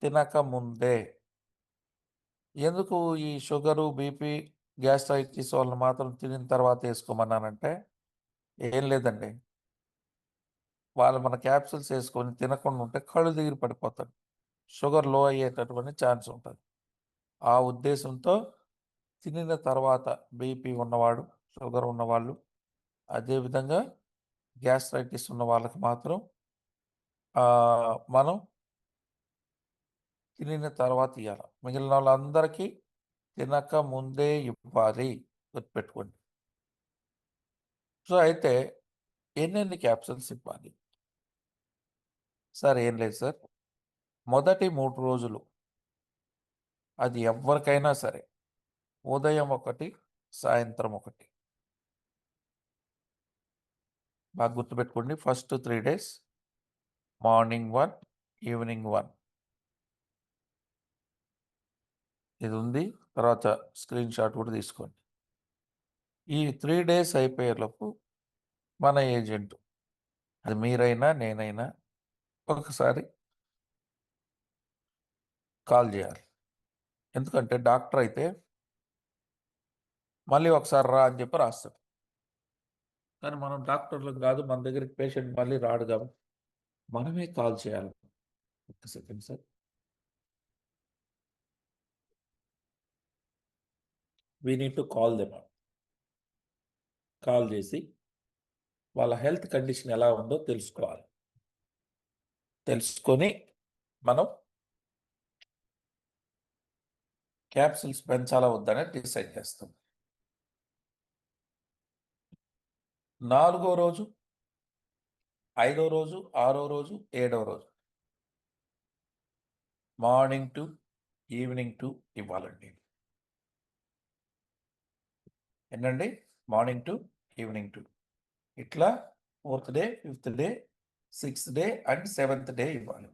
తినక ముందే. ఎందుకు ఈ షుగరు, బీపీ, గ్యాస్ట్రైటిస్ వాళ్ళని మాత్రం తినిన తర్వాత ఏసుకోమన్నానంటే, ఏం లేదండి. వాళ్ళు మన క్యాప్సూల్స్ ఏసుకొని తినకుండా ఉంటే కళ్ళు తిరిగి పడిపోతారు. షుగర్ లో అయ్యేటటువంటి ఛాన్స్ ఉంటది. ఆ ఉద్దేశంతో తినిన తర్వాత బీపీ ఉన్నవాడు, షుగర్ ఉన్నవాళ్ళు, అదేవిధంగా గ్యాస్ట్రైటిస్ ఉన్న వాళ్ళకి మాత్రం మనం తినిన తర్వాత ఇయ్యాల. మిగిలిన వాళ్ళందరికీ తినక ముందే ఇవ్వాలి. గుర్తుపెట్టుకోండి. సో, అయితే ఎన్నెన్ని క్యాప్సూల్స్ ఇవ్వాలి? సార్ ఏం లేదు సార్. మొదటి 3 రోజులు అది ఎవ్వరికైనా సరే. ఉదయం ఒకటి, సాయంత్రం ఒకటి. బాగా గుర్తుపెట్టుకోండి. First 3 days morning 1, evening 1. ఇది ఉంది. తర్వాత స్క్రీన్ షాట్ కూడా తీసుకోండి. ఈ 3 డేస్ అయిపోయేలోపు మన ఏజెంట్, అది మీరైనా, నేనైనా ఒకసారి కాల్ చేయాలి. ఎందుకంటే డాక్టర్ అయితే మళ్ళీ ఒకసారి రా అని చెప్పి రాస్తాడు. కానీ మనం డాక్టర్‌లం కాదు. మన దగ్గరికి పేషెంట్ మళ్ళీ రాడు కాబట్టి మనమే కాల్ చేయాలి. ఒక్క second sir. We need to call them. Call చేసి వాళ్ళ హెల్త్ కండిషన్ ఎలా ఉందో తెలుసుకోవాలి. తెలుసుకొని మనం క్యాప్సూల్స్ పెంచాలా వద్దా డిసైడ్ చేస్తాం. 4 రోజు, 5 రోజు, 6 రోజు, 7 రోజు మార్నింగ్ టు ఈవినింగ్ టు ఇవ్వాలండి. ఏంటండి? Morning to evening to. ఇట్లా 4th day, 5th day, 6th day and 7th day ఇవ్వాలి.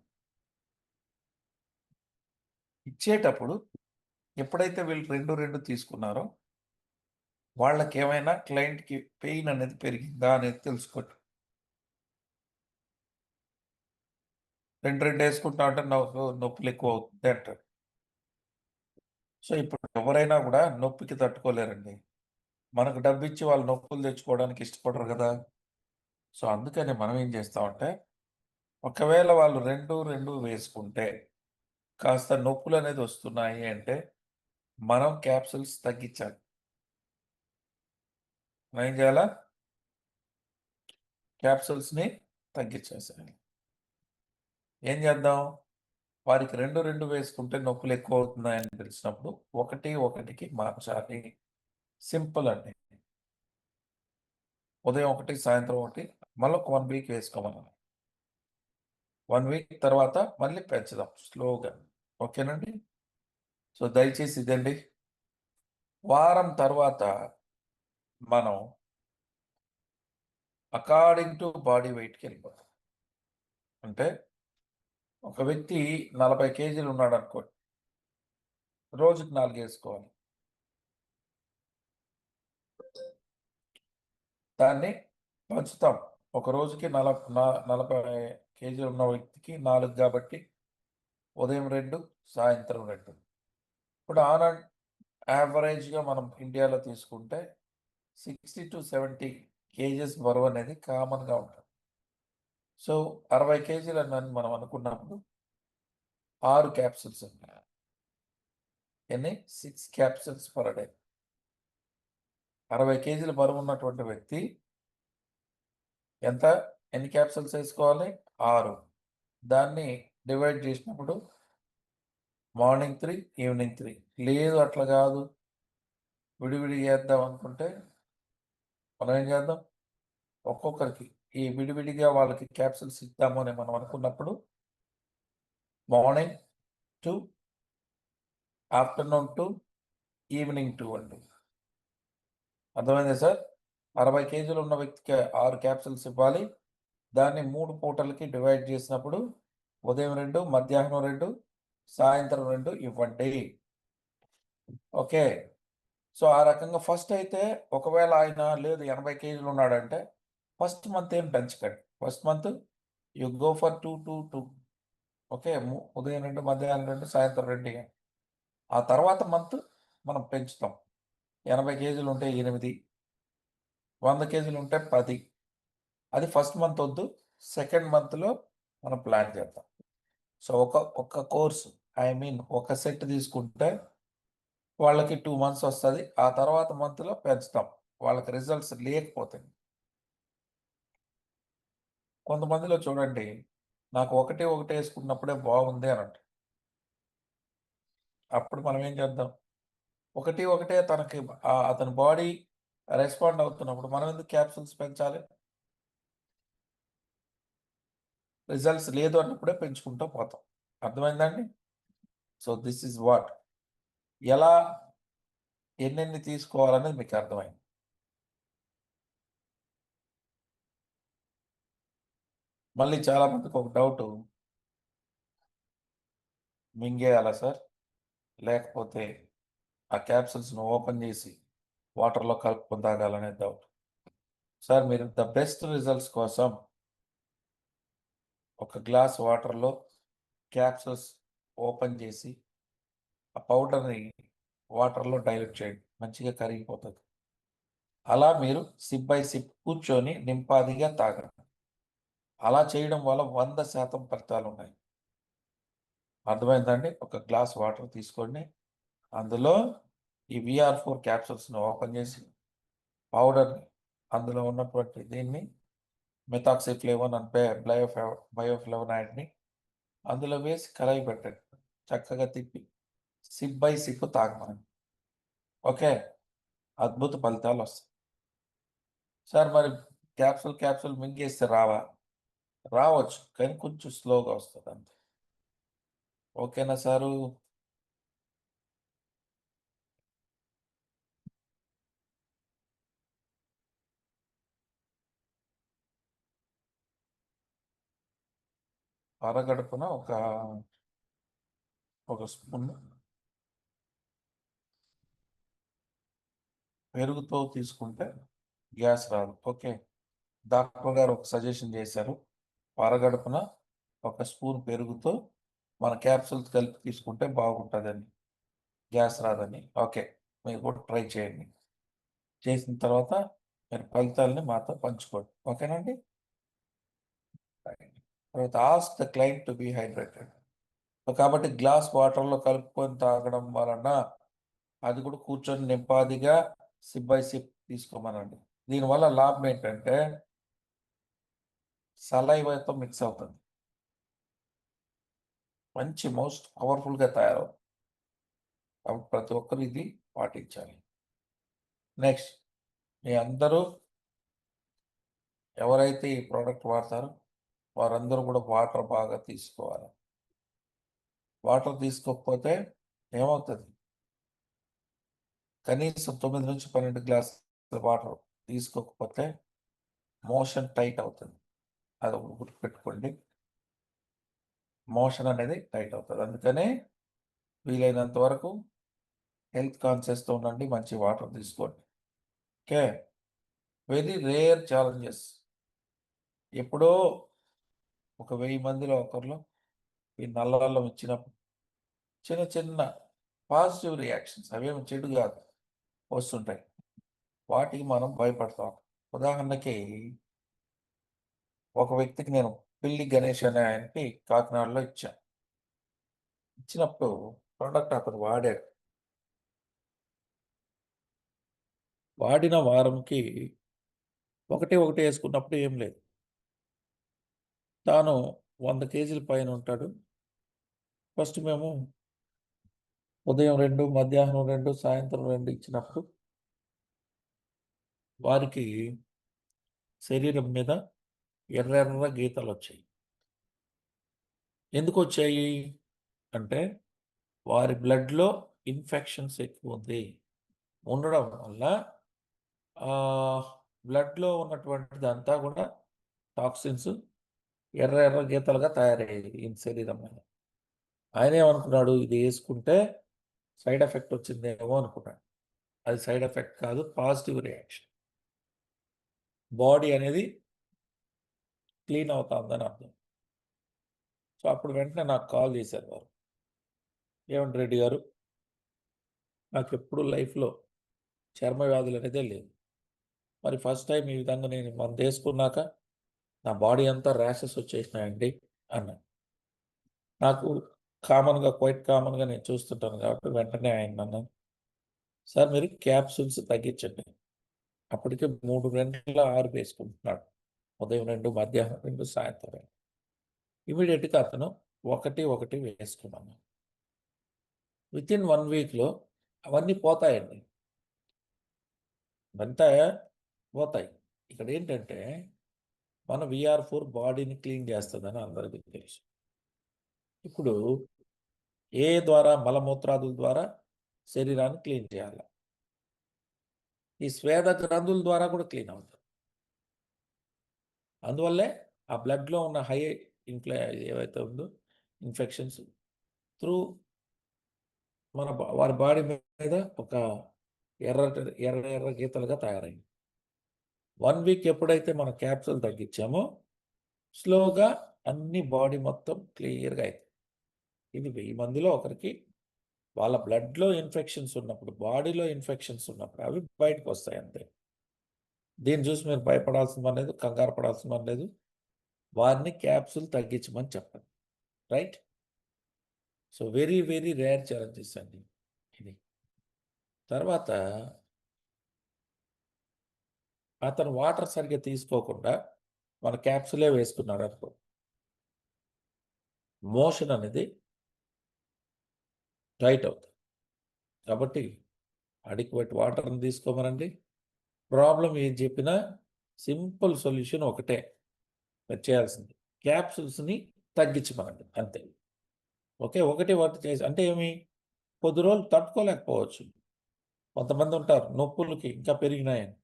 ఇచ్చేటప్పుడు ఎప్పుడైతే వీళ్ళు 2 తీసుకున్నారో వాళ్ళకేమైనా క్లయింట్‌కి పెయిన్ అనేది పెరిగిందా అనేది తెలుసుకోండి. 2 ఏసుకుంటా ఉంటే నొప్పులు ఎక్కువ అవుతుంది అంటారు. సో, ఇప్పుడు ఎవరైనా కూడా నొప్పికి తట్టుకోలేరండి. మనకు డబ్బిచ్చి వాళ్ళు నొప్పులు తెచ్చుకోవడానికి ఇష్టపడరు కదా! సో, అందుకని మనం ఏం చేస్తామంటే, ఒకవేళ వాళ్ళు 2 వేసుకుంటే కాస్త నొప్పులనేది వస్తున్నాయి అంటే, మనం క్యాప్సూల్స్ తగ్గించాలి. మనం ఏం చేయాలా? క్యాప్సూల్స్‌ని తగ్గించేసేయాలి. ఏం చేద్దాం? వారికి 2 వేసుకుంటే నొప్పులు ఎక్కువవుతున్నాయని తెలిసినప్పుడు 1కి మార్చాలి. సింపుల్ అండి. ఉదయం 1, సాయంత్రం 1 మళ్ళీ ఒక 1 వీక్ వేసుకోమనాలి. 1 వీక్ తర్వాత మళ్ళీ పెంచుదాం స్లోగా. ఓకేనండి? సో, దయచేసి ఇదండి. వారం తర్వాత మనం అకార్డింగ్ టు బాడీ వెయిట్‌కెళ్ళిపోతాం. అంటే ఒక వ్యక్తి 40 కేజీలు ఉన్నాడనుకోండి. రోజుకి 4 ఏసుకోవాలి. దాన్ని పంచుతాం. ఒక రోజుకి 40 కేజీలు ఉన్న వ్యక్తికి 4 కాబట్టి ఉదయం 2, సాయంత్రం 2. ఇప్పుడు ఆన్ అండ్ యావరేజ్‌గా మనం ఇండియాలో తీసుకుంటే 60-70 కేజీస్ బరువనేది కామన్‌గా ఉంటది. సో, 60 కేజీలని మనం అనుకున్నప్పుడు 6 క్యాప్సూల్స్ అండి. ఎన్ని? 6 క్యాప్సూల్స్ పర్ డే. 60 కేజీల బరువున్నటువంటి వ్యక్తి ఎంత? ఎన్ని క్యాప్సూల్స్ ఏసుకోవాలి? 6. దాన్ని డివైడ్ చేసినప్పుడు మార్నింగ్ 3, ఈవినింగ్ 3. లేదు అట్లా కాదు, విడివిడిగా చేద్దాం అనుకుంటే మనం ఏం చేద్దాం? ఒక్కొక్కరికి ఈ విడివిడిగా వాళ్ళకి క్యాప్సూల్స్ ఇద్దాము అని మనం అనుకున్నప్పుడు మార్నింగ్ 2, ఆఫ్టర్‌నూన్ 2, ఈవినింగ్ 2 అండి. అర్థమైందా సార్? 60 కేజీలు ఉన్న వ్యక్తికి 6 క్యాప్సూల్స్ ఇవ్వాలి. దాన్ని 3 పూటలకి డివైడ్ చేసినప్పుడు ఉదయం 2, మధ్యాహ్నం 2, సాయంత్రం 2 ఇవ్వండి. ఓకే. సో, ఆ రకంగా ఫస్ట్ అయితే ఒకవేళ ఆయన లేదు 80 కేజీలు ఉన్నాడంటే ఫస్ట్ మంత్ ఏం పెంచకండి. First month you go for 2, 2, 2. Okay. ఉదయం 2, మధ్యాహ్నం 2, సాయంత్రం 2 ఇయ్యండి. ఆ తర్వాత మంత్ మనం పెంచుతాం. 80 కేజీలు ఉంటే 8, 100 కేజీలు ఉంటే 10. అది ఫస్ట్ మంత్ వద్దు. సెకండ్ మంత్‌లో మనం ప్లాన్ చేద్దాం. సో, ఒక కోర్స్ ఐ మీన్ ఒక సెట్ తీసుకుంటే వాళ్ళకి 2 మంత్స్ వస్తది. ఆ తర్వాత మంత్‌లో పెంచుతాం. వాళ్ళకి రిజల్ట్స్ లేకపోతే. కొంతమందిలో చూడండి, నాకు ఒకటే ఒకటేసుకున్నప్పుడే బాగుంది అని అంటారు. అప్పుడు మనం ఏం చేద్దాం? ఒకటే తనకి అతని బాడీ రెస్పాండ్ అవుతున్నప్పుడు మనం ఎందుకు క్యాప్సూల్స్ పెంచాలి? రిజల్ట్స్ లేదు అన్నప్పుడే పెంచుకుంటూ పోతాం. అర్థమైందా అండి? So, this is what. ఎలా, ఎన్నెన్ని తీసుకోవాలనేది మీకు అర్థమైంది. మళ్ళీ చాలా మందికి ఒక డౌటు, మింగేయాలా సార్? లేకపోతే ఆ క్యాప్సూల్స్‌ని ఓపెన్ చేసి వాటర్‌లో కలుపుకొని తాగాలనే డౌట్. సార్ మీరు ద బెస్ట్ రిజల్ట్స్ కోసం ఒక గ్లాస్ వాటర్‌లో క్యాప్సూల్స్ ఓపెన్ చేసి ఆ పౌడర్‌ని వాటర్‌లో డైల్యూట్ చేయండి. మంచిగా కరిగిపోతది. అలా మీరు సిప్ బై సిప్ కూర్చొని నింపాదిగా తాగండి. అలా చేయడం వల్ల 100% ఫలితాలున్నాయి. అర్థమైందా అండి? ఒక గ్లాస్ వాటర్ తీసుకోండి. అందులో ఈ వీఆర్4 క్యాప్సూల్స్‌ని ఓపెన్ చేసి పౌడర్‌ని, అందులో ఉన్నటువంటి దీన్ని మెథాక్సిఫ్లేవన్ అండ్ బయోఫ్లవనాయిడ్‌ని అందులో వేసి కలయి పెట్టండి. చక్కగా తిప్పి సిప్ బై సిప్ తాగమనండి. ఓకే. అద్భుత ఫలితాలొస్తాయి. సార్ మరి క్యాప్సూల్ మింగేస్తే రావా? రావచ్చు. కానీ కొంచెం స్లోగా వస్తదంతే. ఓకేనా సారు? అరగడుపున ఒక స్పూన్ పెరుగుతో తీసుకుంటే గ్యాస్ రాదు. ఓకే. డాక్టర్ గారు ఒక సజెషన్ చేశారు. పరగడుపున ఒక స్పూన్ పెరుగుతో మన క్యాప్సూల్స్ కలిపి తీసుకుంటే బాగుంటదని. గ్యాస్ రాదని. ఓకే. మీరు కూడా ట్రై చేయండి. చేసిన తర్వాత మీరు ఫలితాలని మాతో పంచుకోండి. ఓకేనండి? రైట్. తర్వాత ask the client to be hydrated. కాబట్టి గ్లాస్ వాటర్‌లో కలుపుకొని తాగడం వలన అది కూడా కూర్చొని నింపాదిగా సిప్ బై సిప్ తీసుకోమనండి. దీనివల్ల లాభం ఏంటంటే సలైవాతో మిక్స్ అవుతుంది. మంచి మోస్ట్ పవర్‌ఫుల్‌గా తయారవుతుంది. కాబట్టి ప్రతి ఒక్కరు ఇది పాటించాలి. నెక్స్ట్ మీ అందరూ ఎవరైతే ఈ ప్రొడక్ట్ వాడతారో వారందరూ కూడా వాటర్ బాగా తీసుకోవాలి. వాటర్ తీసుకోకపోతే ఏమవుతది? కనీసం 9-12 గ్లాసుల వాటర్ తీసుకోకపోతే మోషన్ టైట్ అవుతుంది. అదొకటి గుర్తుపెట్టుకోండి. మోషన్ అనేది టైట్ అవుతది. అందుకనే వీలైనంత వరకు హెల్త్ కాన్షియస్‌తో ఉండండి. మంచి వాటర్ తీసుకోండి. ఓకే. Very rare challenges. ఎప్పుడో ఒక 1000 మందిలో ఒకరిలో ఈ నల్లవల్లం ఇచ్చినప్పుడు చిన్న చిన్న పాజిటివ్ రియాక్షన్స్ అవేమి చెడు కాదు వస్తుంటాయి. వాటికి మనం భయపడతాం. ఉదాహరణకి ఒక వ్యక్తికి నేను పిల్లి గణేష్ అనే ఆయనకి కాకినాడలో ఇచ్చా. ఇచ్చినప్పుడు ప్రొడక్ట్ అతను వాడాడు. వాడిన వారంకి ఒకటే యేసుకున్నప్పుడు ఏం లేదు. తాను 100 కేజీల పైన ఉంటాడు. ఫస్ట్ మేము ఉదయం 2, మధ్యాహ్నం 2, సాయంత్రం 2 ఇచ్చినప్పుడు వారికి శరీరం మీద ఎర్ర గీతలొచ్చాయి. ఎందుకొచ్చాయి? అంటే వారి బ్లడ్‌లో ఇన్ఫెక్షన్స్ ఎక్కువుంది. ఉండడం వల్ల బ్లడ్‌లో ఉన్నటువంటిదంతా గూడా టాక్సిన్స్ ఎర్ర గీతలుగా తయారయ్యాయి ఈయన శరీరం మీద. ఆయనేమనుకున్నాడు ఇది యేసుకుంటే సైడ్ ఎఫెక్ట్ వచ్చిందేమో అనుకున్నాడు. అది సైడ్ ఎఫెక్ట్ కాదు. Positive reaction. బాడీ అనేది క్లీన్ అవుతాందని అర్థం. సో అప్పుడు వెంటనే నాకు కాల్ చేశారు వారు. ఏమండి రెడ్డి గారు, నాకు ఎప్పుడు లైఫ్‌లో చర్మ వ్యాధులు అనేదే లేదు. మరి ఫస్ట్ టైం ఈ విధంగా నేను మందేసుకున్నాక నా బాడీ అంతా ర్యాషెస్ వచ్చేసినాయండి అన్నా. నాకు క్వైట్ కామన్‌గా నేను చూస్తుంటాను కాబట్టి వెంటనే ఆయనన్నాను, సార్ మీరు క్యాప్సూల్స్ తగ్గించండి. అప్పటికే 3 గంటల 6 వేసుకుంటున్నాడు. ఉదయం 2, మధ్యాహ్నం 2, సాయంత్రం 2. ఇమ్మీడియేట్‌గా అతను 1, 1 వేసుకున్నాను. వితిన్ 1 వీక్‌లో అవన్నీ పోతాయండి. ఇవంతా పోతాయి. ఇక్కడేంటంటే మన VR4 బాడీని క్లీన్ చేస్తదని అందరికీ తెలుసు. ఇప్పుడు ద్వారా మలమూత్రాదుల ద్వారా శరీరాన్ని క్లీన్ చేయాలి. ఈ స్వేద గ్రంథుల ద్వారా కూడా క్లీన్ అవుతుంది. అందువల్లే ఆ బ్లడ్‌లో ఉన్న హై ఏవైతే ఉందో ఇన్ఫెక్షన్స్ త్రూ వారి బాడీ మీద ఒక ఎర్ర గీతలుగా తయారైంది. 1 వీక్ ఎప్పుడైతే మనం క్యాప్సూల్ తగ్గించామో స్లోగా అన్ని బాడీ మొత్తం క్లియర్‌గా అయితాయి. ఇది 1000 మందిలో ఒకరికి వాళ్ళ బ్లడ్‌లో ఇన్ఫెక్షన్స్ ఉన్నప్పుడు, బాడీలో ఇన్ఫెక్షన్స్ ఉన్నప్పుడు అవి బయటకొస్తాయి అంతే. దీన్ని చూసి మీరు భయపడాల్సిన పని లేదు, కంగారు పడాల్సిన పని లేదు. వారిని క్యాప్సూల్ తగ్గించమని చెప్పండి. Right? So very, very rare challenges అండి ఇది. తర్వాత అతను వాటర్ సరిగ్గా తీసుకోకుండా మన క్యాప్సూలే వేసుకున్నాడనుకో, మోషన్ అనేది టైట్ అవుతుంది. కాబట్టి అడిక్వేట్ వాటర్‌ని తీసుకోమనండి. ప్రాబ్లమ్ ఏది చెప్పినా సింపుల్ సొల్యూషన్ ఒకటే మీరు చేయాల్సింది. క్యాప్సూల్స్‌ని తగ్గించమనండి అంతే. ఓకే. ఒకటి చేసి అంటే ఏమి కొద్ది రోజులు తట్టుకోలేకపోవచ్చు. కొంతమందుంటారు నొప్పులకి ఇంకా పెరిగినాయని.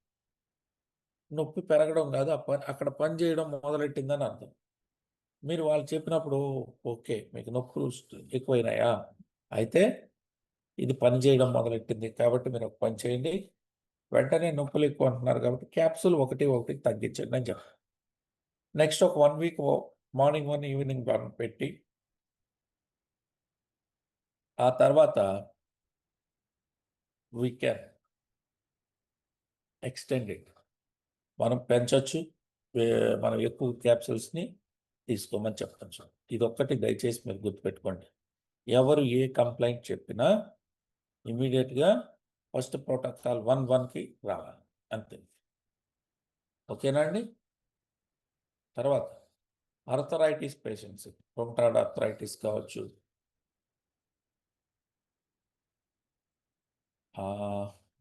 నొప్పి పెరగడం కాదు, అక్కడ పని చేయడం మొదలెట్టిందని అర్థం. మీరు వాళ్ళు చెప్పినప్పుడు ఓకే. మీకు నొప్పులు ఎక్కువైనాయా? అయితే ఇది పని చేయడం మొదలెట్టింది కాబట్టి మీరు ఒక పని చేయండి. వెంటనే నొప్పులు ఎక్కువ అంటున్నారు కాబట్టి క్యాప్సూల్ ఒకటి తగ్గించండి అని చెప్పాలి. నెక్స్ట్ ఒక 1 వీక్ మార్నింగ్ 1, ఈవినింగ్ 1 పెట్టి ఆ తర్వాత వి క్యాన్ ఎక్స్‌టెండ్ ఇట్. మనం పెంచొచ్చు. మనం ఎక్కువ క్యాప్సూల్స్‌ని తీసుకోమని చెప్పొచ్చు. ఇదొక్కటి దయచేసి మీరు గుర్తుపెట్టుకోండి. ఎవరు ఏ కంప్లెయింట్ చెప్పినా ఇమ్మీడియేట్‌గా ఫస్ట్ ప్రోటోకాల్ 1కి రావాలి. అంతే. ఓకేనా అండి? తర్వాత ఆర్థరైటిస్ పేషెంట్స్, రొమటాయిడ్ ఆర్థరైటిస్ కావచ్చు.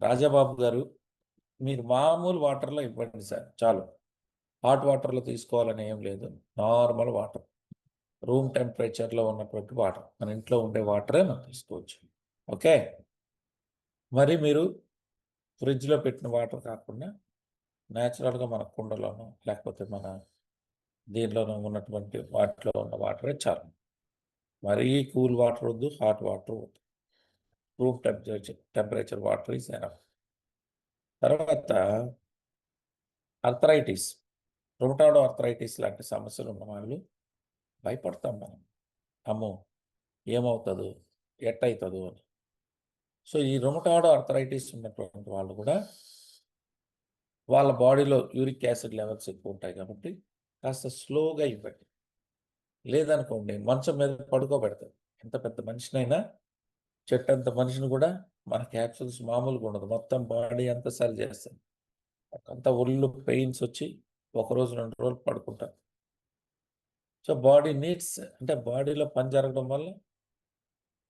రాజాబాబు గారు, మీరు మామూలు వాటర్‌లో ఇవ్వండి సార్ చాలు. హాట్ వాటర్‌లో తీసుకోవాలని ఏం లేదు. Normal water. రూమ్ టెంపరేచర్‌లో ఉన్నటువంటి వాటర్. మన ఇంట్లో ఉండే వాటరే మనం తీసుకోవచ్చు. ఓకే. మరి మీరు ఫ్రిడ్జ్‌లో పెట్టిన వాటర్ కాకుండా నేచురల్‌గా మన కుండలోనో, లేకపోతే మన దీనిలోనో ఉన్నటువంటి వాటిలో ఉన్న వాటరే చాలు. మరీ కూల్ వాటర్ వద్దు, హాట్ వాటర్ వద్దు. Room temperature water is enough. తర్వాత ఆర్థరైటిస్, రుమటాయిడ్ ఆర్థరైటిస్ లాంటి సమస్యలు ఉన్న వాళ్ళు భయపడతాం మనం. అమ్మో! ఏమవుతదో? ఎట్టయితదో అని. సో, ఈ రుమటాయిడ్ ఆర్థరైటిస్ ఉన్నటువంటి వాళ్ళు కూడా వాళ్ళ బాడీలో యూరిక్ యాసిడ్ లెవెల్స్ ఎక్కువుంటాయి కాబట్టి కాస్త స్లోగా ఇవ్వండి. లేదనుకోండి మంచం మీద పడుకోబెడతారు. ఎంత పెద్ద మనిషినైనా చెట్టంత మనిషిని కూడా మన క్యాప్సూల్స్ మామూలుగా ఉండదు. మొత్తం బాడీ అంతా సరి చేస్తది. అంతా ఒళ్ళు పెయిన్స్ వచ్చి ఒకరోజు, 2 రోజులు పడుకుంటారు. సో, బాడీ నీడ్స్ అంటే బాడీలో పని జరగడం వల్ల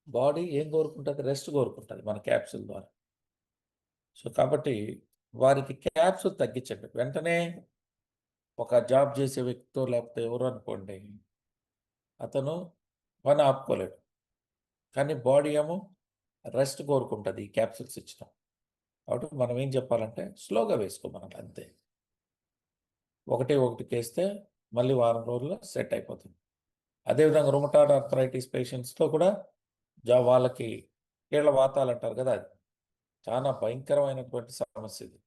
బాడీ ఏం కోరుకుంటది? రెస్ట్ కోరుకుంటది మన క్యాప్సూల్ ద్వారా. సో, కాబట్టి వారికి క్యాప్సూల్ తగ్గించండి. వెంటనే ఒక జాబ్ చేసే వ్యక్తితో లేకపోతే ఎవరో అనుకోండి, అతను పని ఆపుకోలేడు. కానీ బాడీ ఏమో రెస్ట్ కోరుకుంటది ఈ క్యాప్సూల్స్ ఇచ్చడం. కాబట్టి మనం ఏం చెప్పాలంటే స్లోగా వేసుకోమనాలి అంతే. ఒకటికేస్తే మళ్ళీ వారం రోజుల్లో సెట్ అయిపోతుంది. అదేవిధంగా రుమటాయిడ్ ఆర్థరైటిస్ పేషెంట్స్‌లో కూడా వాళ్ళకి కీళ్ళ వాతాలంటారు కదా! అది చాలా భయంకరమైనటువంటి సమస్య ఇది.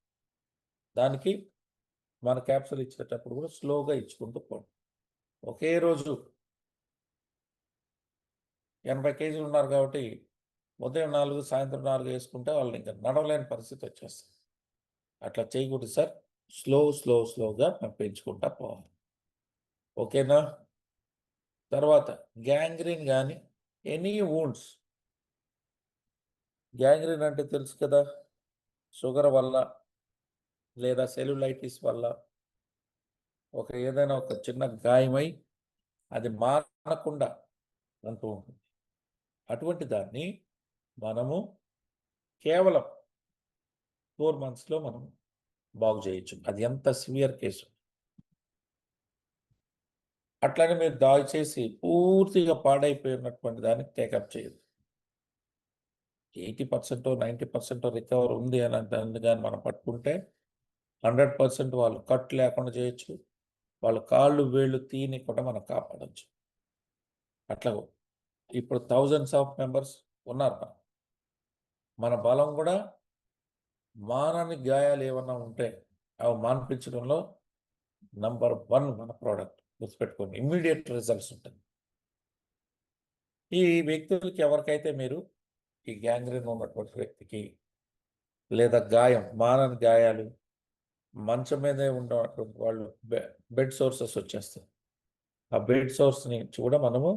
దానికి మన క్యాప్సూల్ ఇచ్చేటప్పుడు కూడా స్లోగా ఇచ్చుకుంటూ పోండి. ఒకే రోజు 80 కేజీలు ఉన్నారు కాబట్టి ఉదయం 4 సాయంత్రం 4 వేసుకుంటే వాళ్ళు ఇంకా నడవలేని పరిస్థితి వచ్చేస్తుంది. అట్లా చేయకూడదు సార్. స్లోగా మేము పెంచుకుంటా పోవాలి. ఓకేనా? తర్వాత గ్యాంగ్రీన్ కానీ ఎనీ వూండ్స్, గ్యాంగ్రీన్ అంటే తెలుసు కదా, షుగర్ వల్ల లేదా సెల్యులైటిస్ వల్ల ఏదైనా ఒక చిన్న గాయమై అది మానకుండా ఉంటూ ఉంటుంది. అటువంటి దాన్ని మనము కేవలం 4 monthsలో మనం బాగు చేయొచ్చు. అది ఎంత సివియర్ కేసు. అట్లనే మీరు దయచేసి పూర్తిగా పాడైపోయినటువంటి దాన్ని టేకప్ చేయదు. 80% 90% రికవర్ ఉంది అని అంటే కానీ మనం పట్టుకుంటే 100% వాళ్ళు కట్ లేకుండా చేయొచ్చు. వాళ్ళ కాళ్ళు వేళ్ళు తీని కూడా మనం కాపాడచ్చు. అట్లా ఇప్పుడు థౌజండ్స్ ఆఫ్ మెంబర్స్ ఉన్నారు. మన బలం కూడా మానని గాయాలు ఏమన్నా ఉంటే అవి మాన్పించడంలో నంబర్ 1 మన ప్రోడక్ట్. గుర్తుపెట్టుకోండి, ఇమ్మీడియట్ రిజల్ట్స్ ఉంటుంది. ఈ వ్యక్తులకి ఎవరికైతే మీరు ఈ గ్యాంగ్రీన్ ఉన్నటువంటి వ్యక్తికి లేదా గాయం, మానని గాయాలు, మంచం మీదే ఉన్నటువంటి వాళ్ళు బెడ్ సోర్సెస్ వచ్చేస్తాయి. ఆ బెడ్ సోర్స్ని కూడా మనము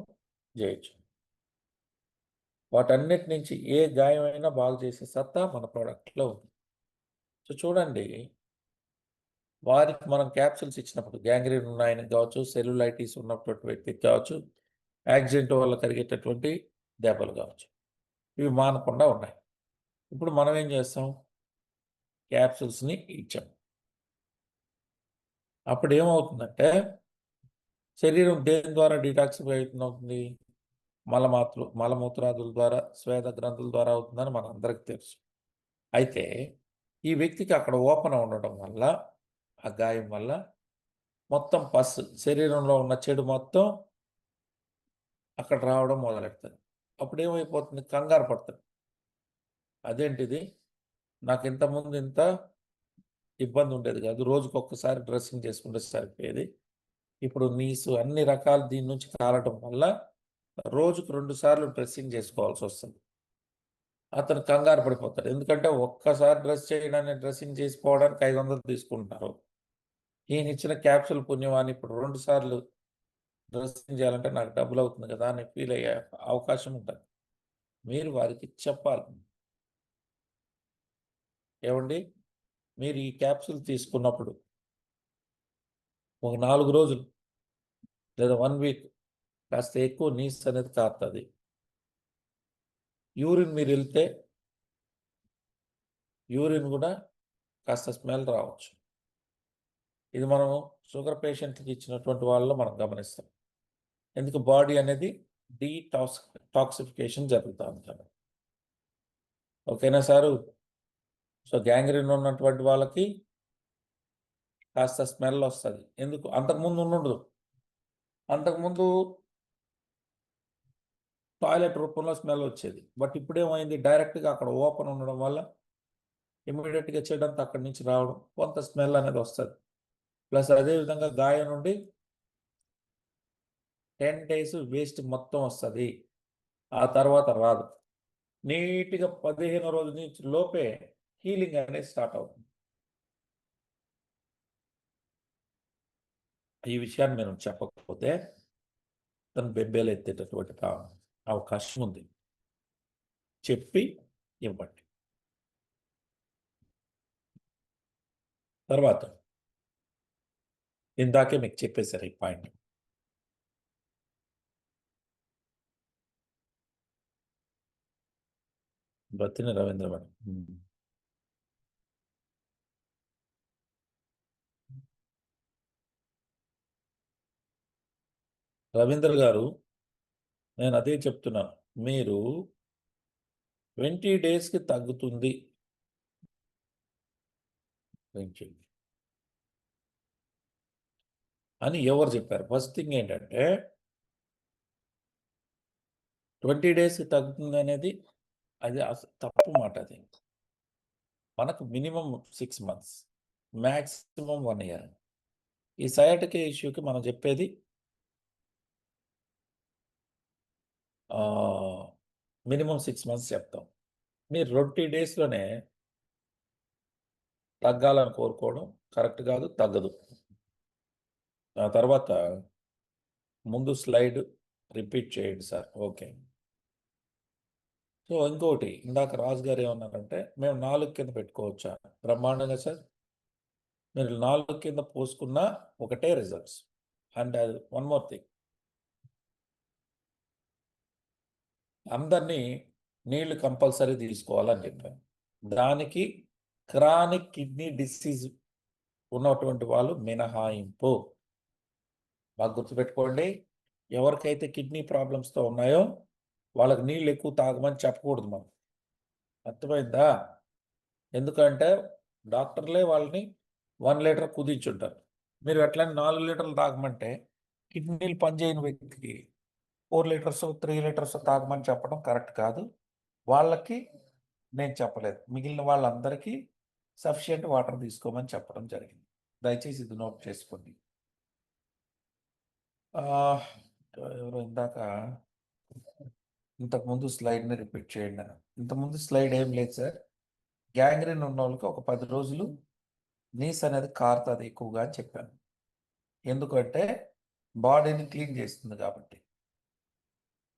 చేయొచ్చు. వాటన్నిటి నుంచి ఏ గాయమైనా బాగు చేసే సత్తా మన ప్రోడక్ట్లో ఉంది. సో చూడండి, వారికి మనం క్యాప్సూల్స్ ఇచ్చినప్పుడు గ్యాంగ్రీన్ ఉన్నాయని కావచ్చు, సెల్యులైటిస్ ఉన్నటువంటి వ్యక్తికి కావచ్చు, యాక్సిడెంట్ వల్ల కలిగేటటువంటి దెబ్బలు కావచ్చు, ఇవి మానకుండా ఉన్నాయి. ఇప్పుడు మనం ఏం చేస్తాం? క్యాప్సూల్స్ని ఇచ్చాం. అప్పుడు ఏమవుతుందంటే శరీరం దేని ద్వారా డీటాక్సిఫై అవుతుంది? మలమూత్రాదుల ద్వారా, స్వేద గ్రంథుల ద్వారా అవుతుందని మన అందరికీ తెలుసు. అయితే ఈ వ్యక్తికి అక్కడ ఓపెన్ ఉండడం వల్ల, ఆ గాయం వల్ల మొత్తం శరీరంలో ఉన్న చెడు మొత్తం అక్కడ రావడం మొదలెడుతుంది. అప్పుడు ఏమైపోతుంది? కంగారు పడుతుంది. అదేంటిది, నాకు ఇంతకుముందు ఇంత ఇబ్బంది ఉండేది కాదు, రోజుకి ఒక్కసారి డ్రెస్సింగ్ చేసుకుంటే సరిపోయేది. ఇప్పుడు నీసు అన్ని రకాలు దీని నుంచి కారటం వల్ల రోజుకు 2 సార్లు డ్రెస్సింగ్ చేసుకోవాల్సి వస్తుంది. అతను కంగారు పడిపోతాడు. ఎందుకంటే ఒక్కసారి డ్రెస్సింగ్ చేసుకోవడానికి 500 తీసుకుంటున్నారు. ఈయన ఇచ్చిన క్యాప్సూల్ పుణ్యమాని ఇప్పుడు 2 సార్లు డ్రెస్సింగ్ చేయాలంటే నాకు డబ్బులు అవుతుంది కదా అని ఫీల్ అయ్యే అవకాశం ఉంటుంది. మీరు వారికి చెప్పాలి, ఏమండి, మీరు ఈ క్యాప్సూల్ తీసుకున్నప్పుడు ఒక 4 రోజులు లేదా 1 వీక్ కాస్త ఎక్కువ నీస్ అనేది కారుతుంది. యూరిన్ మీరు వెళ్తే యూరిన్ కూడా కాస్త స్మెల్ రావచ్చు. ఇది మనం షుగర్ పేషెంట్కి ఇచ్చినటువంటి వాళ్ళలో మనం గమనిస్తాం. ఎందుకు? బాడీ అనేది టాక్సిఫికేషన్ జరుగుతూ ఉంటుంది. ఓకేనా సారు? సో గ్యాంగ్రీన్ ఉన్నటువంటి వాళ్ళకి కాస్త స్మెల్ వస్తుంది. ఎందుకు? అంతకుముందు ఉండదు. అంతకుముందు టాయిలెట్ రూపంలో స్మెల్ వచ్చేది. బట్ ఇప్పుడేమైంది? డైరెక్ట్గా అక్కడ ఓపెన్ ఉండడం వల్ల ఇమ్మీడియట్గా చెడంతా అక్కడి నుంచి రావడం, కొంత స్మెల్ అనేది వస్తుంది. ప్లస్ అదేవిధంగా గాయం నుండి 10 days వేస్ట్ మొత్తం వస్తుంది. ఆ తర్వాత రాదు. నీట్గా 15 రోజుల నుంచి లోపే హీలింగ్ అనేది స్టార్ట్ అవుతుంది. ఈ విషయాన్ని నేను చెప్పకపోతే తను బెబ్బేలు ఎత్తేటటువంటి అవకాశం ఉంది. చెప్పి ఇవ్వండి. తర్వాత ఇందాకే మీకు చెప్పేశారు ఈ పాయింట్. బతిని రవీంద్ర మేడం. రవీంద్ర గారు, నేను అదే చెప్తున్నాను. మీరు 20 daysకి తగ్గుతుంది అని ఎవరు చెప్పారు? ఫస్ట్ థింగ్ ఏంటంటే 20 daysకి తగ్గుతుంది అనేది అది తప్పు మాట. అది మనకు మినిమం 6 months, మ్యాక్సిమం 1 year. ఈ సయాటికా ఇష్యూకి మనం చెప్పేది మినిమమ్ 6 మంత్స్ చెప్తాం. మీరు 20 డేస్‌లోనే తగ్గాలని కోరుకోవడం కరెక్ట్ కాదు, తగ్గదు. ఆ తర్వాత ముందు స్లైడ్ రిపీట్ చేయండి సార్. ఓకే. సో, ఇంకోటి ఇందాక రాజు గారు ఏమన్నారంటే, మేము 4 కింద పెట్టుకోవచ్చా? బ్రహ్మాండంగా సార్. మీరు 4 కింద పోసుకున్నా ఒకటే results. And one more thing. అందరినీ నీళ్లు కంపల్సరీ తీసుకోవాలని చెప్పాను. దానికి క్రానిక్ కిడ్నీ డిసీజ్ ఉన్నటువంటి వాళ్ళు మినహాయింపు. బాగా గుర్తుపెట్టుకోండి. ఎవరికైతే కిడ్నీ ప్రాబ్లమ్స్‌తో ఉన్నాయో వాళ్ళకి నీళ్ళు ఎక్కువ తాగమని చెప్పకూడదు మనం. అర్థమైందా? ఎందుకంటే డాక్టర్లే వాళ్ళని 1 లీటర్ కుదించుంటారు. మీరు ఎట్లని 4 లీటర్లు తాగమంటే కిడ్నీలు పనిచేయని వ్యక్తికి 4 లీటర్స్, 3 లీటర్స్ తాగమని చెప్పడం కరెక్ట్ కాదు. వాళ్ళకి నేను చెప్పలేదు. మిగిలిన వాళ్ళందరికీ సఫిషియెంట్ వాటర్ తీసుకోమని చెప్పడం జరిగింది. దయచేసి ఇది నోట్ చేసుకోండి. ఎవరో ఇందాక ఇంతకుముందు స్లైడ్‌ని రిపీట్ చేయండి అని. ఇంతకుముందు స్లైడ్ ఏం లేదు సార్. గ్యాంగ్రీన్ ఉన్నోళ్ళకి ఒక 10 రోజులు నీస్ అనేది కారుతది ఎక్కువగా అని చెప్పాను. ఎందుకంటే బాడీని క్లీన్ చేస్తుంది కాబట్టి.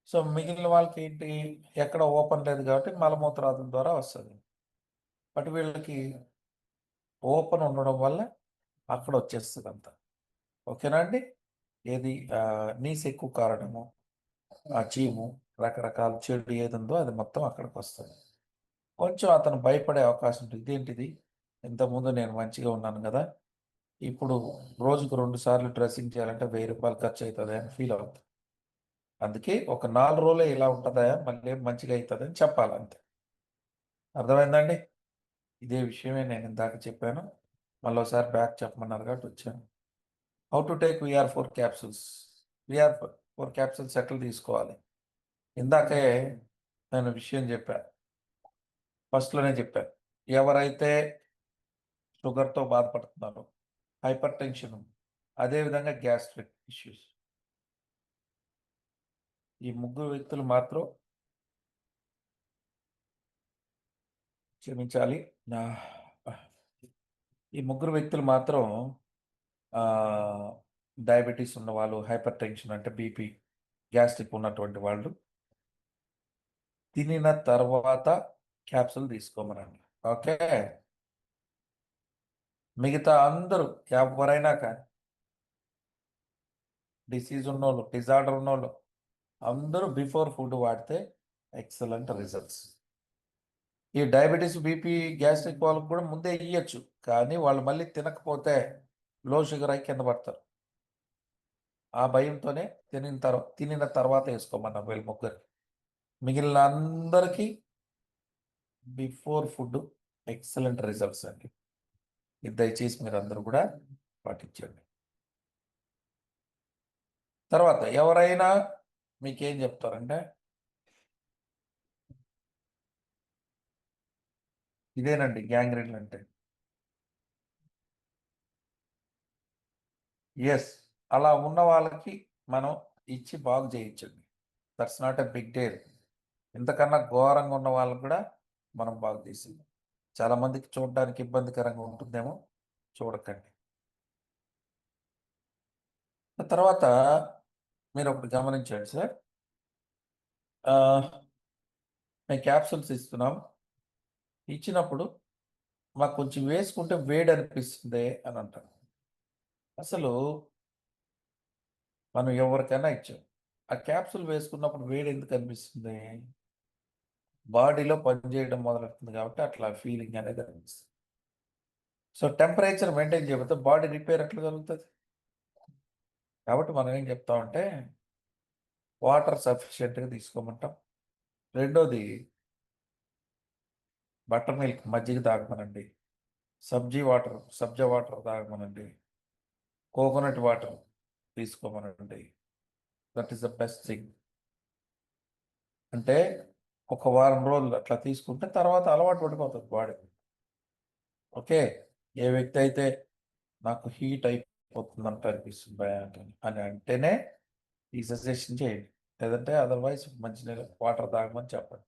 సో, మిగిలిన వాళ్ళకి ఏంటి, ఎక్కడ ఓపెన్ లేదు కాబట్టి మలమూత్రాదుల ద్వారా వస్తది. బట్ వీళ్ళకి ఓపెన్ ఉండడం వల్ల అక్కడ వచ్చేస్తదంతా. ఓకేనా అండి? ఏది నీస్ ఎక్కువ కారడము, ఆ చీము, రకరకాల చెడు ఏదుందో అది మొత్తం అక్కడికొస్తది. కొంచెం అతను భయపడే అవకాశం ఉంటుంది. ఇదేంటిది? ఇంతకుముందు నేను మంచిగా ఉన్నాను గదా! ఇప్పుడు రోజుకు 2 సార్లు డ్రెస్సింగ్ చేయాలంటే రూ. 1000 ఖర్చయితది అని ఫీల్ అవుతాడు. అందుకే ఒక 4 రోజులే ఇలా ఉంటదా? మళ్ళీ మంచిగా అయితదని చెప్పాలంతే. అర్థమైందా అండి? ఇదే విషయమే నేను ఇందాక చెప్పాను. మళ్ళోసారి బ్యాక్ చెప్పమన్నారు కాబట్టి వచ్చాను. హౌ టు టేక్ వీఆర్4 క్యాప్సూల్స్. వీఆర్4 క్యాప్సూల్స్ ఎట్లా తీసుకోవాలి? ఇందాకే నేను విషయం చెప్పా. ఫస్ట్‌లోనే చెప్పాను. ఎవరైతే షుగర్‌తో బాధపడుతున్నారో, హైపర్ టెన్షన్, అదేవిధంగా గ్యాస్ట్రిక్ ఇష్యూస్. ఈ ముగ్గురు వ్యక్తులు మాత్రం క్షమించాలి. ఈ ముగ్గురు వ్యక్తులు మాత్రం డయాబెటీస్ ఉన్నవాళ్ళు, హైపర్ టెన్షన్ అంటే బీపీ, గ్యాస్ట్రిక్ ఉన్నటువంటి వాళ్ళు తినిన తర్వాత క్యాప్సూల్ తీసుకోమనండి. ఓకే. మిగతా అందరూ ఎవరైనా కానీ డిసీజ్ ఉన్నోళ్ళు, డిజార్డర్ ఉన్నోళ్ళు అందరూ బిఫోర్ ఫుడ్ వాడితే ఎక్సలెంట్ రిజల్ట్స్. ఈ డయాబెటీస్, బీపీ, గ్యాస్ట్రిక్ వాళ్ళకి కూడా ముందే ఇయ్యొచ్చు. కానీ వాళ్ళు మళ్ళీ తినకపోతే లో షుగర్ అయి కింద పడతారు. ఆ భయంతోనే తినిన తర్వాత వేసుకోమన్నా వీళ్ళు ముగ్గురికి. మిగిలిన అందరికీ బిఫోర్ ఫుడ్ ఎక్సలెంట్ రిజల్ట్స్ అండి. ఇది దయచేసి మీరు అందరూ కూడా పాటించండి. తర్వాత ఎవరైనా మీకేం చెప్తారంటే ఇదేనండి గ్యాంగ్రీన్ అంటే. ఎస్, అలా ఉన్న వాళ్ళకి మనం ఇచ్చి బాగు చేయొచ్చండి. That's not a big deal. ఇంతకన్నా ఘోరంగా ఉన్న వాళ్ళకి కూడా మనం బాగు చేసి చాలా మందికి చూడడానికి ఇబ్బందికరంగా ఉంటుందేమో, చూడకండి. తర్వాత మీరు ఒకటి గమనించండి సార్. మేము క్యాప్సూల్స్ ఇస్తున్నాం. ఇచ్చినప్పుడు మాకు కొంచెం వేసుకుంటే వేడి అనిపిస్తుంది అని అంటారు. అసలు మనం ఎవరికైనా ఇచ్చాం. ఆ క్యాప్సూల్ వేసుకున్నప్పుడు వేడి ఎందుకు అనిపిస్తుంది? బాడీలో పనిచేయడం మొదలవుతుంది కాబట్టి అట్లా ఫీలింగ్ అనేది అనిపిస్తుంది. సో, టెంపరేచర్ మెయింటైన్ చేయకపోతే బాడీ రిపేర్ ఎట్లా జరుగుతుంది? కాబట్టి మనం ఏం చెప్తామంటే వాటర్ సఫిషియెంట్‌గా తీసుకోమంటాం. రెండోది బటర్ మిల్క్, మజ్జిగ తాగమనండి. సబ్జా వాటర్ తాగమనండి. కోకోనట్ వాటర్ తీసుకోమనండి. That is the best thing. అంటే ఒక వారం రోజులు అట్లా తీసుకుంటే తర్వాత అలవాటు పడిపోతుంది బాడీ. ఓకే. ఏ వ్యక్తి అయితే నాకు హీట్ అయిపోతుందంట అనిపిస్తుంది అని అంటేనే ఈ సజెషన్ చేయండి. లేదంటే అదర్వైజ్ మంచినీళ్ళు వాటర్ తాగమని చెప్పండి.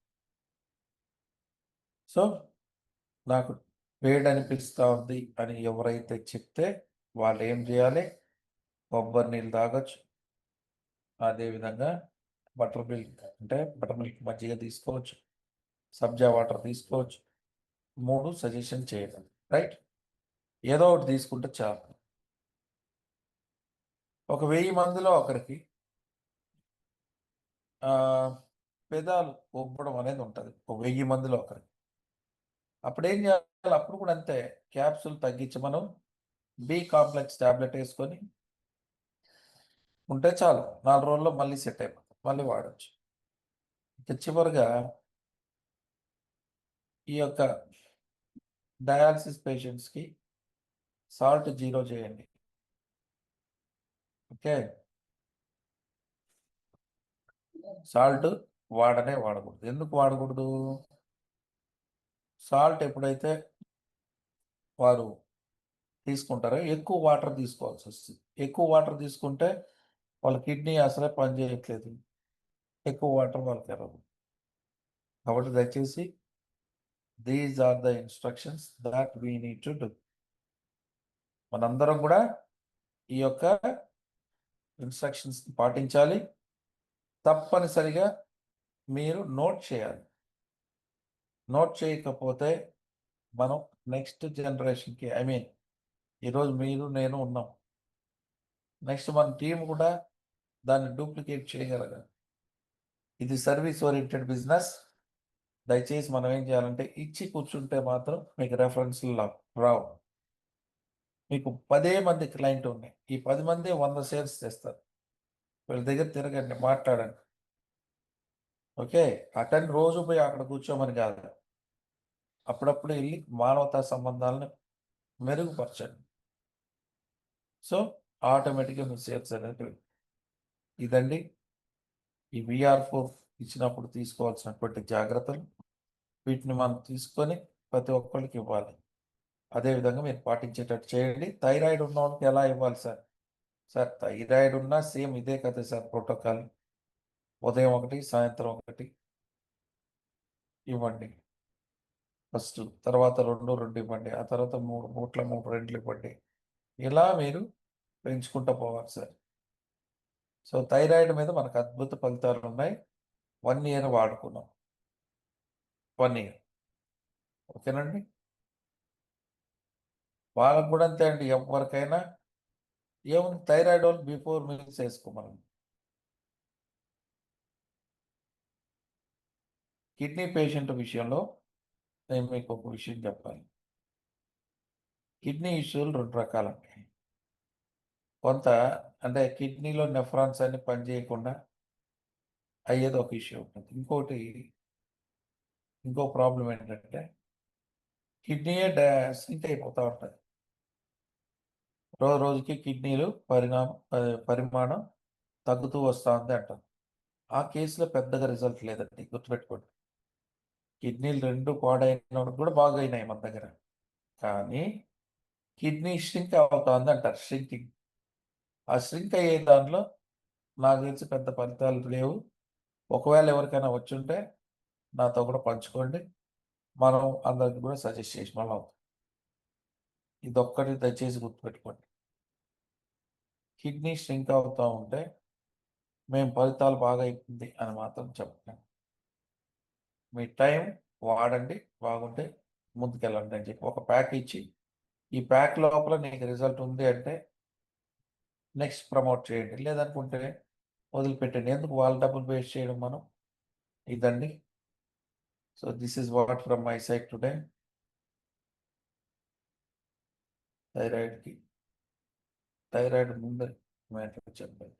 సో నాకు వేడి అనిపిస్తూ ఉంది అని ఎవరైతే చెప్తే వాళ్ళు ఏం చేయాలి? కొబ్బరి నీళ్ళు తాగొచ్చు. అదేవిధంగా బటర్ మిల్క్ అంటే బటర్ మిల్క్ మజ్జిగ తీసుకోవచ్చు, సబ్జా వాటర్ తీసుకోవచ్చు. 3 సజెషన్ చేయడం రైట్. ఏదో ఒకటి తీసుకుంటే చాలు. ఒక 1000 మందిలో ఒకరికి పెదాలు ఉబ్బడం అనేది ఉంటుంది. ఒక 1000 మందిలో ఒకరికి. అప్పుడేం చేయాలి? అప్పుడు కూడా అంతే, క్యాప్సూల్ తగ్గించి మనం బి కాంప్లెక్స్ టాబ్లెట్ వేసుకొని ఉంటే చాలు. 4 రోజుల్లో మళ్ళీ సెట్ అయిపోతుంది, మళ్ళీ వాడచ్చు. ఇక చివరిగా ఈ యొక్క డయాలసిస్ పేషెంట్స్కి సాల్ట్ 0 చేయండి. ఓకే, సాల్ట్ వాడకూడదు. ఎందుకు వాడకూడదు? సాల్ట్ ఎప్పుడైతే వారు తీసుకుంటారో ఎక్కువ వాటర్ తీసుకోవాల్సి వస్తుంది. ఎక్కువ వాటర్ తీసుకుంటే వాళ్ళ కిడ్నీ అసలే పనిచేయట్లేదు, ఎక్కువ వాటర్ వాళ్ళకి ఎరవు. కాబట్టి దయచేసి these are the instructions that we need to do. మనందరం కూడా ఈ యొక్క ఇన్స్ట్రక్షన్స్ పాటించాలి. తప్పనిసరిగా మీరు నోట్ చేయాలి. నోట్ చేయకపోతే మనం నెక్స్ట్ జనరేషన్కి, ఐ మీన్ ఈరోజు మీరు నేను ఉన్నాం, నెక్స్ట్ మన టీం కూడా దాన్ని డూప్లికేట్ చేయగలగాలి. ఇది సర్వీస్ ఓరియంటెడ్ బిజినెస్. దయచేసి మనం ఏం చేయాలంటే ఇచ్చి కూర్చుంటే మాత్రం మీకు రెఫరెన్స్లు రావు. మీకు 10 మంది క్లయింట్ ఉన్నాయి, ఈ 10 మంది 100 సేల్స్ చేస్తారు. వీళ్ళ దగ్గర తిరగండి, మాట్లాడండి. ఓకే, అటెండ్ రోజు పోయి అక్కడ కూర్చోమని కాదు, అప్పుడప్పుడు వెళ్ళి మానవతా సంబంధాలను మెరుగుపరచండి. సో ఆటోమేటిక్గా మీ సేల్స్ అనేది. ఇదండి ఈ VR4 ఇచ్చినప్పుడు తీసుకోవాల్సినటువంటి జాగ్రత్తలు. వీటిని మనం తీసుకొని ప్రతి ఒక్కరికి ఇవ్వాలి. అదేవిధంగా మీరు పాటించేటట్టు చేయండి. థైరాయిడ్ ఉన్న వాళ్ళకి ఎలా ఇవ్వాలి సార్? సార్ థైరాయిడ్ ఉన్నా సేమ్ ఇదే కదా సార్ ప్రోటోకాల్. ఉదయం 1, సాయంత్రం 1 ఇవ్వండి ఫస్ట్, తర్వాత 2, 2 ఇవ్వండి, ఆ తర్వాత 3 పూట్ల 3 2 ఇవ్వండి. ఇలా మీరు పెంచుకుంటూ పోవాలి సార్. సో థైరాయిడ్ మీద మనకు అద్భుత ఫలితాలు ఉన్నాయి. 1 ఇయర్ వాడుకున్నాం, 1 ఇయర్. ఓకేనండి. వాళ్ళకు కూడా అంతే అండి, ఎవరికైనా ఏముంది, థైరాయిడ్ వాళ్ళు బిఫోర్ మీల్స్ వేసుకోమని. కిడ్నీ పేషెంట్ విషయంలో నేను మీకు ఒక విషయం చెప్పాలి. కిడ్నీ ఇష్యూలు 2 రకాలండి. కొంత అంటే కిడ్నీలో నెఫ్రాన్స్ అన్ని పనిచేయకుండా అయ్యేది ఒక ఇష్యూ ఉంటుంది. ఇంకో ప్రాబ్లం ఏంటంటే కిడ్నీయే సింక్ అయిపోతూ ఉంటుంది. రోజుకి కిడ్నీలు పరిమాణం తగ్గుతూ వస్తూ ఉంది అంటారు. ఆ కేసులో పెద్దగా రిజల్ట్ లేదండి, గుర్తుపెట్టుకోండి. కిడ్నీలు 2 పాడైనప్పుడు కూడా బాగా అయినాయి మన దగ్గర, కానీ కిడ్నీ ష్రింక్ అవుతుంది అంటారు, ష్రింకింగ్. ఆ ష్రింక్ అయ్యే దాంట్లో నాకు తెలిసి పెద్ద ఫలితాలు లేవు. ఒకవేళ ఎవరికైనా వచ్చుంటే నాతో కూడా పంచుకోండి, మనం అందరికి కూడా సజెస్ట్ చేసిన వాళ్ళం అవుతాం. ఇదొక్కటి దయచేసి గుర్తుపెట్టుకోండి. కిడ్నీ ష్రింక్ అవుతూ ఉంటే మేము ఫలితాలు బాగా అయిపోయింది అని మాత్రం చెప్పలేము. మీ టైం వాడండి, బాగుంటే ముందుకెళ్ళండి అని చెప్పి ఒక ప్యాక్ ఇచ్చి, ఈ ప్యాక్ లోపల నీకు రిజల్ట్ ఉంది అంటే నెక్స్ట్ ప్రమోట్ చేయండి, లేదనుకుంటే వదిలిపెట్టండి. ఎందుకు వాళ్ళ డబ్బులు వేస్ట్ చేయడం మనం? ఇదండి. So this is what from my side today. Thyroid ముందు మ్యాటర్ చెప్పండి.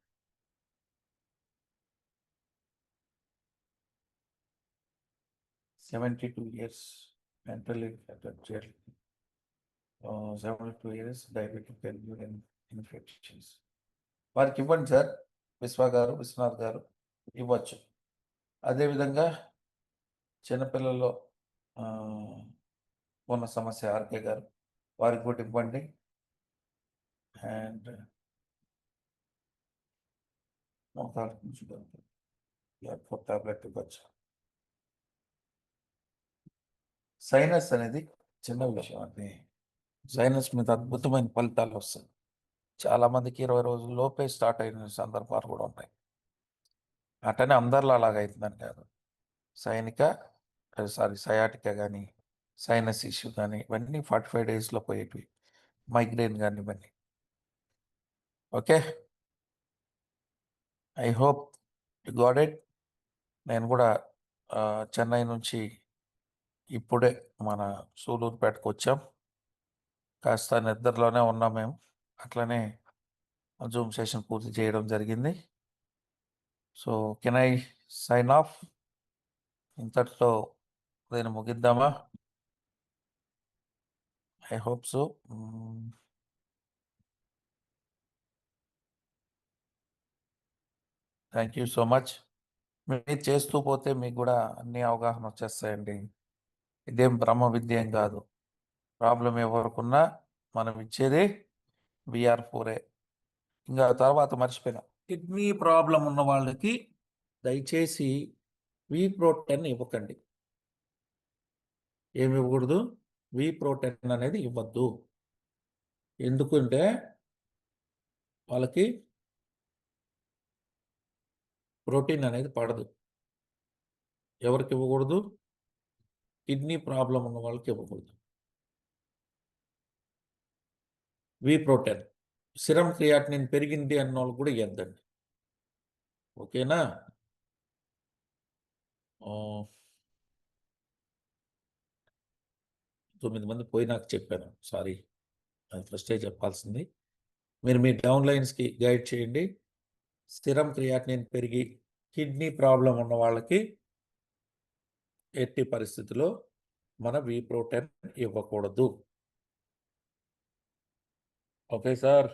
72 years mentally affected, 72 years diabetic urine infections. వారికి ఇవ్వండి సార్, విశ్వనాథ్ గారు ఇవ్వచ్చు. అదేవిధంగా చిన్నపిల్లల్లో ఉన్న సమస్య ఆర్కే గారు, వారికి కూడా ఇవ్వండి. అండ్ ఎయిర్పోర్ట్ టాబ్లెట్ ఇవ్వచ్చు. సైనస్ అనేది చిన్న విషయం అండి. సైనస్ మీద అద్భుతమైన ఫలితాలు వస్తాయి. చాలా మందికి 20 రోజుల లోపే స్టార్ట్ అయిన సందర్భాలు కూడా ఉన్నాయి. అట్టనే అందరిలో అలాగ అవుతుందని కాదు. సయాటికా కానీ, సైనస్ ఇష్యూ కానీ ఇవన్నీ 45 డేస్లో పోయేటివి. మైగ్రేన్ కానీ ఇవన్నీ. Okay, I hope you got it. నేను కూడా చెన్నై నుంచి ఇప్పుడే మన సూలూరుపేటకు వచ్చాం. కాస్త నిద్రలోనే ఉన్నాం మేము. అట్లనే జూమ్ సెషన్ పూర్తి చేయడం జరిగింది. So can I sign off? ఇంతటితో దీన్ని ముగిద్దామా? I hope so. Thank you so much. మీరు చేస్తూ పోతే మీకు కూడా అన్ని అవగాహన వచ్చేస్తాయండి. ఇదేం బ్రహ్మ విద్య ఏం కాదు. ప్రాబ్లం ఎవరుకున్నా మనం ఇచ్చేది BR4. ఇంకా తర్వాత మర్చిపోయినా, కిడ్నీ ప్రాబ్లం ఉన్న వాళ్ళకి దయచేసి V-Pro10 ఇవ్వకండి. ఏమి ఇవ్వకూడదు? V-Pro10 అనేది ఇవ్వద్దు. ఎందుకంటే వాళ్ళకి ప్రోటీన్ అనేది పడదు. ఎవరికి ఇవ్వకూడదు? కిడ్నీ ప్రాబ్లం ఉన్న వాళ్ళకి ఇవ్వకూడదు. V-Pro10. సిరం క్రియాటినిన్ పెరిగింది అన్న వాళ్ళు కూడా ఇవ్వద్దండి. ఓకేనా? 9 మంది పోయి నాకు చెప్పాను. సారీ, అది ఫస్టే చెప్పాల్సింది. మీరు మీ డౌన్లైన్స్కి గైడ్ చేయండి. సిరం క్రియాటినిన్ పెరిగి కిడ్నీ ప్రాబ్లం ఉన్న వాళ్ళకి ఎట్టి పరిస్థితిలో మన V-Pro10 ఇవ్వకూడదు. Okay sir?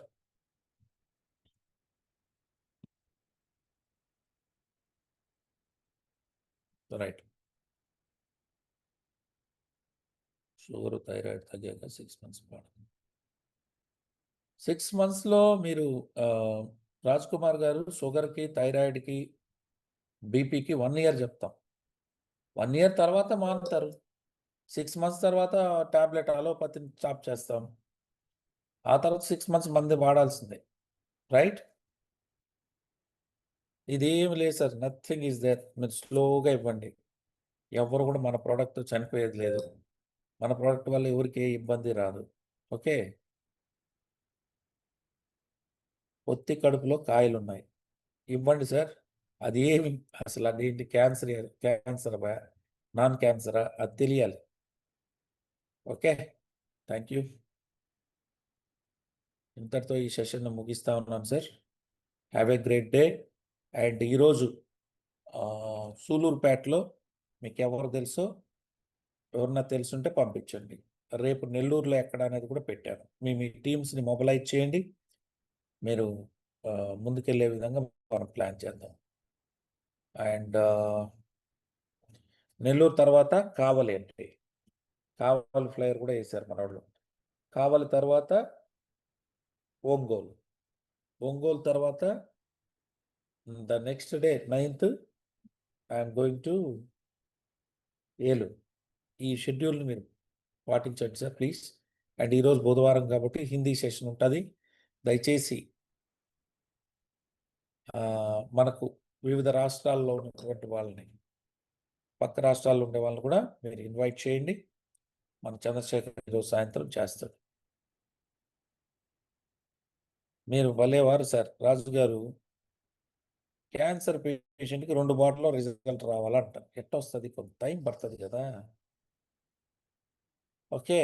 Right. Sugar thyroid తగ్గాక 6 మంత్స్ పాటు. 6 మంత్స్లో మీరు రాజ్ కుమార్ గారు షుగర్కి, థైరాయిడ్కి, బీపీకి 1 ఇయర్ చెప్తాం. 1 ఇయర్ తర్వాత మారుతారు. 6 మంత్స్ తర్వాత టాబ్లెట్ అలోపతిని స్టాప్ చేస్తాం. ఆ తర్వాత 6 మంత్స్ మంది వాడాల్సిందే. రైట్? ఇదేమి లేదు సార్, నథింగ్ ఈజ్ దేర్. మీరు స్లోగా ఇవ్వండి. ఎవరు కూడా మన ప్రోడక్ట్ చనిపోయేది లేదు. మన ప్రోడక్ట్ వల్ల ఎవరికి ఏ ఇబ్బంది రాదు. ఓకే? పొత్తి కడుపులో కాయలున్నాయి, ఇవ్వండి సార్. అది ఏమి అసలు అదేంటి, క్యాన్సరా నాన్ క్యాన్సరా అది తెలియాలి. Okay, thank you. ఇంతటితో ఈ సెషన్ ముగిస్తా ఉన్నాను sir. Have a great day. And ఈరోజు సూలూరుపేటలో మీకు ఎవరు తెలుసో, ఎవరన్నా తెలుసుంటే పంపించండి. రేపు నెల్లూరులో ఎక్కడ అనేది కూడా పెట్టాను. మీ టీమ్స్ని మొబిలైజ్ చేయండి. మీరు ముందుకెళ్ళే విధంగా మనం ప్లాన్ చేద్దాం. అండ్ నెల్లూరు తర్వాత కావలి అంటే కావలి ఫ్లైయర్ కూడా వేశారు మన వాళ్ళు. కావలి తర్వాత ఒంగోలు తర్వాత the next day 9th I'm going to Eluru. ఈ షెడ్యూల్ని మీరు పాటించండి సార్ ప్లీజ్. అండ్ ఈరోజు బుధవారం కాబట్టి హిందీ సెషన్ ఉంటుంది. దయచేసి మనకు వివిధ రాష్ట్రాల్లో ఉన్నటువంటి వాళ్ళని, పక్క రాష్ట్రాల్లో ఉండే వాళ్ళని కూడా మీరు ఇన్వైట్ చేయండి. మన చంద్రశేఖర్ ఈరోజు సాయంత్రం చేస్తాడు. మీరు భలేవారు సార్. రాజు గారు క్యాన్సర్ పేషెంట్కి 2 బాటిల్లో రిజల్ట్ రావాలంట. ఎట్ట వస్తుంది? కొంత టైం పడుతుంది కదా. ఓకే,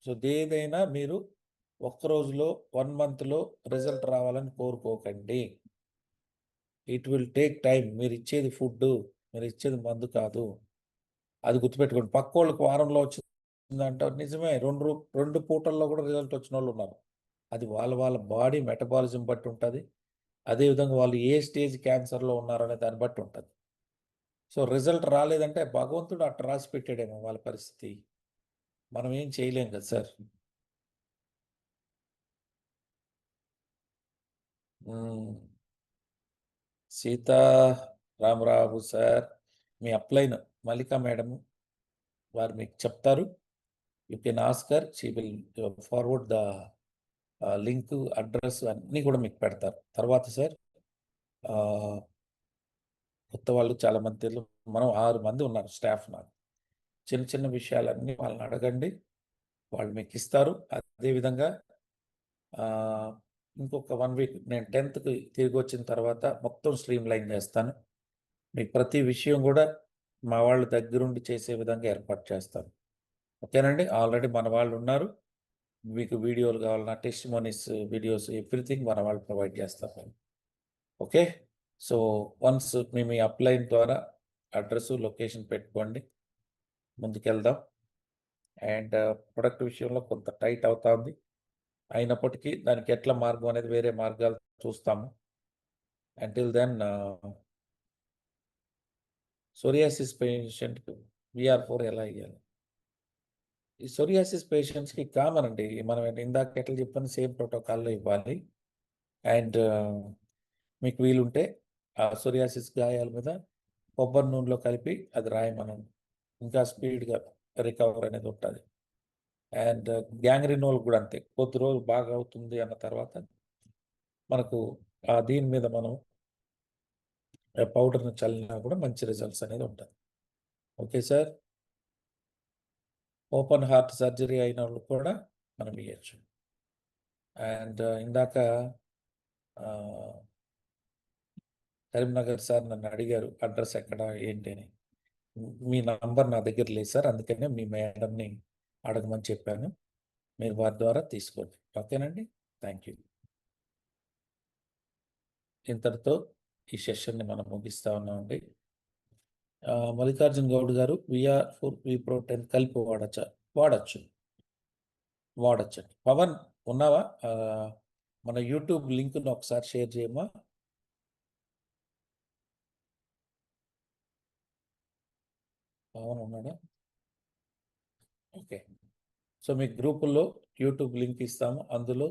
సో ఏదైనా మీరు ఒక్కరోజులో 1 మంత్లో రిజల్ట్ రావాలని కోరుకోకండి. It will take time. మీరు ఇచ్చేది ఫుడ్, మీరు ఇచ్చేది మందు కాదు. అది గుర్తుపెట్టుకోండి. పక్క వాళ్ళకి వారంలో వచ్చిందంటారు, నిజమే. 2 పూటల్లో కూడా రిజల్ట్ వచ్చిన వాళ్ళు ఉన్నారు. అది వాళ్ళ బాడీ మెటబాలిజం బట్టి ఉంటుంది. అదేవిధంగా వాళ్ళు ఏ స్టేజ్ క్యాన్సర్లో ఉన్నారనే దాన్ని బట్టి ఉంటుంది. సో రిజల్ట్ రాలేదంటే భగవంతుడు అట్ట రాసి పెట్టాడేమో వాళ్ళ పరిస్థితి. మనం ఏం చేయలేం కదా సార్. సీత రామరావు సార్ మీ అప్లైన్ మల్లికా మేడం వారు మీకు చెప్తారు. You can ask her, she will forward the link, address అన్నీ కూడా మీకు పెడతారు. తర్వాత సార్ కొత్త వాళ్ళు చాలా మంది తెలుసు, మనం 6 మంది ఉన్నారు స్టాఫ్. నాకు చిన్న చిన్న విషయాలన్నీ వాళ్ళని అడగండి, వాళ్ళు మీకు ఇస్తారు. అదేవిధంగా ఇంకొక 1 వీక్ నేను 10th తిరిగి వచ్చిన తర్వాత మొత్తం స్ట్రీమ్ లైన్ చేస్తాను. మీకు ప్రతి విషయం కూడా మా వాళ్ళు దగ్గరుండి చేసే విధంగా ఏర్పాటు చేస్తాను. ఓకేనండి. ఆల్రెడీ మన వాళ్ళు ఉన్నారు. మీకు వీడియోలు కావాలన్నా, టెస్టిమోనీస్ వీడియోస్, ఎవ్రీథింగ్ మన వాళ్ళు ప్రొవైడ్ చేస్తారు. ఓకే. సో వన్స్ మీ అప్లైన్ ద్వారా అడ్రస్, లొకేషన్ పెట్టుకోండి, ముందుకెళ్దాం. అండ్ ప్రొడక్ట్ విషయంలో కొంత టైట్ అవుతా ఉంది. అయినప్పటికీ దానికి ఎట్లా మార్గం అనేది వేరే మార్గాలు చూస్తాము. అంటిల్ దెన్ సోరియాసిస్ పేషెంట్‌కి VR4 ఎలా ఇయ్యాలి? ఈ సోరియాసిస్ పేషెంట్స్‌కి కామన్ అండి. మనం ఇందాక ఎట్లా చెప్పాను, సేమ్ ప్రోటోకాల్‌లో ఇవ్వాలి. అండ్ మీకు వీలుంటే ఆ సోరియాసిస్ గాయాల మీద కొబ్బరి నూనెలో కలిపి అది రాయమనండి. ఇంకా స్పీడ్‌గా రికవర్ అనేది ఉంటది. అండ్ గ్యాంగ్రీనోల్ కూడా అంతే. కొద్ది రోజులు బాగా అవుతుంది అన్న తర్వాత మనకు దీని మీద మనం పౌడర్‌ని చల్లినా కూడా మంచి రిజల్ట్స్ అనేది ఉంటది. Okay sir. Open heart surgery అయిన వాళ్ళు కూడా మనం ఇయ్యొచ్చు. అండ్ ఇందాక కరీంనగర్ సార్ నన్ను అడిగారు అడ్రస్ ఎక్కడ ఏంటి అని. మీ నంబర్ నా దగ్గర లేదు సార్, అందుకనే మీ మేడంని అడగమని చెప్పాను. మీరు వారి ద్వారా తీసుకోండి. ఓకేనండి. Thank you. ఇంతటితో ఈ సెషన్ని మనం ముగిస్తా ఉన్నామండి. మల్లికార్జున గౌడ్ గారు VR4 Vpro 10 కలిపి వాడచ్చా? వాడచ్చు. వాడచ్చండి. పవన్ ఉన్నావా? మన యూట్యూబ్ లింక్‌ని ఒకసారి షేర్ చేయమ్మా. పవన్ ఉన్నాడా? ఓకే. సో మీ గ్రూపుల్లో యూట్యూబ్ లింక్ ఇస్తాము. అందులో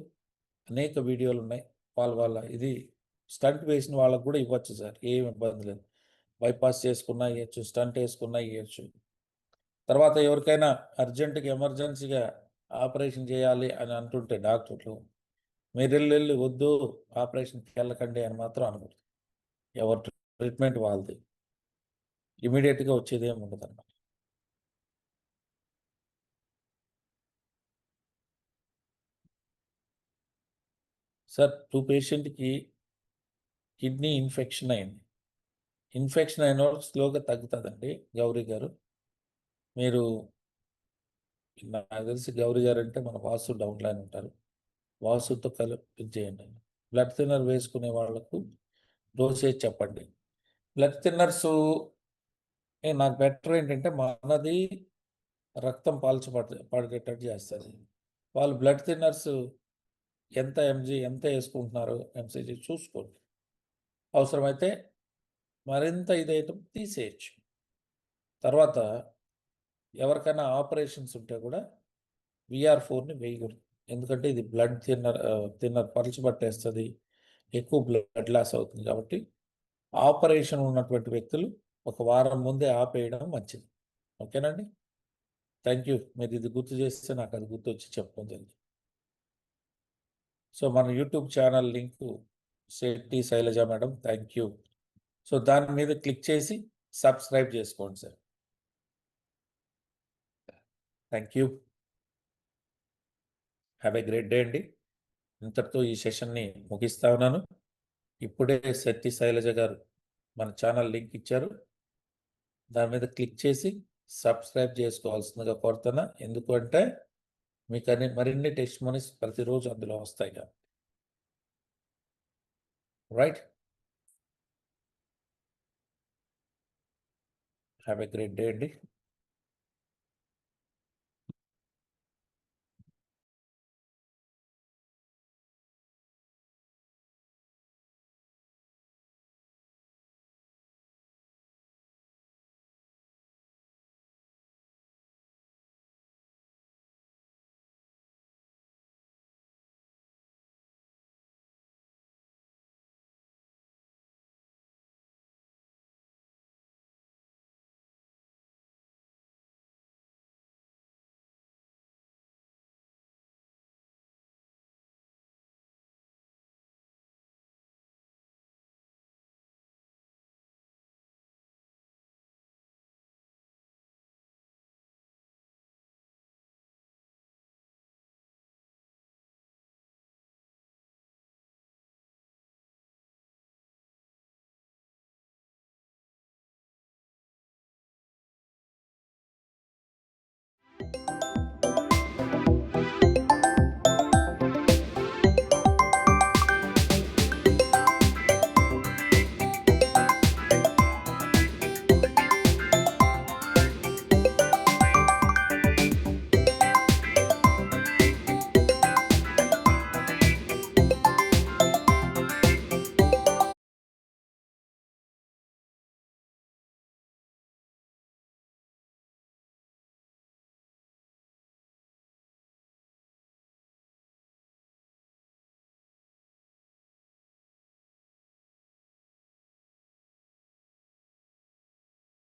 అనేక వీడియోలు ఉన్నాయి. వాళ్ళ ఇది స్టంట్ వేసిన వాళ్ళకి కూడా ఇవ్వచ్చు సార్, ఏమి ఇబ్బంది లేదు. బైపాస్ చేసుకున్నా ఇయ్యొచ్చు, స్టంట్ వేసుకున్నా ఇయ్యొచ్చు. తర్వాత ఎవరికైనా అర్జెంటుగా ఎమర్జెన్సీగా ఆపరేషన్ చేయాలి అని అంటుంటే డాక్టర్లు, మీరెళ్ళి వద్దు ఆపరేషన్‌కి వెళ్ళకండి అని మాత్రం అనకూడదు. ఎవరి ట్రీట్మెంట్ వాళ్ళది. ఇమ్మీడియేట్‌గా వచ్చేదేమి ఉండదన్నమాట. సార్ 2 పేషెంట్‌కి కిడ్నీ ఇన్ఫెక్షన్ అయింది. ఇన్ఫెక్షన్ అయిన వాళ్ళకి స్లోగా తగ్గుతదండి గౌరీ గారు. మీరు నాకు తెలిసి గౌరీ గారంటే మన వాసు డౌన్‌లైన్ ఉంటారు. వాసుతో ఇది చేయండి. బ్లడ్ థిన్నర్ వేసుకునే వాళ్ళకు డోసేజ్ చెప్పండి. బ్లడ్ థిన్నర్సు నాకు బెటర్ ఏంటంటే మనది రక్తం పడేటట్టు చేస్తది. వాళ్ళు బ్లడ్ థిన్నర్స్ ఎంత ఎంజీ ఎంత యేసుకుంటున్నారో ఎంసీజీ చూసుకోండి. అవసరమైతే మరింత ఇదైతే తీసేయొచ్చు. తర్వాత ఎవరికైనా ఆపరేషన్స్ ఉంటే కూడా VR4ని వేయకూడదు. ఎందుకంటే ఇది బ్లడ్ థిన్నర్ పలచబట్టేస్తది. ఎక్కువ బ్లడ్ లాస్ అవుతుంది కాబట్టి ఆపరేషన్ ఉన్నటువంటి వ్యక్తులు ఒక వారం ముందే ఆపేయడం మంచిది. ఓకేనండి. Thank you. మీరు ఇది గుర్తు చేస్తే నాకు అది గుర్తొచ్చి చెప్పడం జరిగింది. సో మన YouTube channel link Shetty Shailaja madam, thank you. So దాని మీద క్లిక్ చేసి సబ్స్క్రైబ్ చేసుకోండి sir. Thank you. Have a great day అండి. ఇంతటితో ఈ సెషన్ని ముగిస్తా ఉన్నాను. ఇప్పుడే శెట్టి శైలజ గారు మన ఛానల్ లింక్ ఇచ్చారు. దాని మీద క్లిక్ చేసి సబ్స్క్రైబ్ చేసుకోవాల్సిందిగా కోరుతున్నా. ఎందుకంటే మీకు మరిన్ని టెస్టిమోనీస్ ప్రతిరోజు అందులో వస్తాయి కాబట్టి. Right. Have a great day అండి.